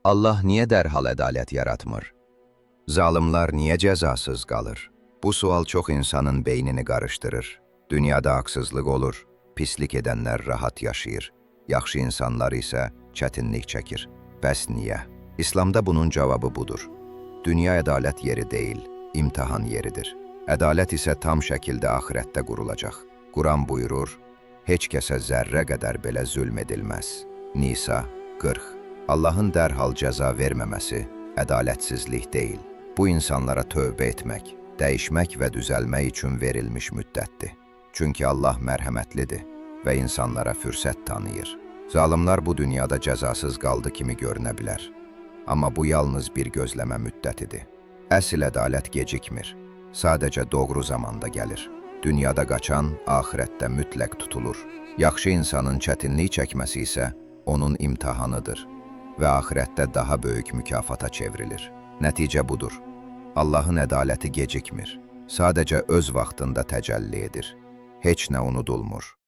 Allah niyə dərhal ədalət yaratmır? Zalımlar niyə cəzasız qalır? Bu sual çox insanın beynini qarışdırır. Dünyada haqsızlıq olur, pislik edənlər rahat yaşayır, yaxşı insanlar isə çətinlik çəkir. Bəs niyə? İslamda bunun cavabı budur. Dünya ədalət yeri deyil, imtahan yeridir. Ədalət isə tam şəkildə axirətdə qurulacaq. Quran buyurur, heç kəsə zərrə qədər belə zülm edilməz. Nisa 40. Allahın dərhal cəza verməməsi ədalətsizlik deyil. Bu insanlara tövbə etmək, dəyişmək və düzəlmək üçün verilmiş müddətdir. Çünki Allah mərhəmətlidir və insanlara fürsət tanıyır. Zalimlar bu dünyada cəzasız qaldı kimi görünə bilər. Amma bu yalnız bir gözləmə müddətidir. Əsl ədalət gecikmir, sadəcə doğru zamanda gəlir. Dünyada qaçan axirətdə mütləq tutulur. Yaxşı insanın çətinlik çəkməsi isə onun imtahanıdır və axirətdə daha böyük mükafata çevrilir. Nəticə budur. Allahın ədaləti gecikmir, sadəcə öz vaxtında təcəlli edir. Heç nə unudulmur.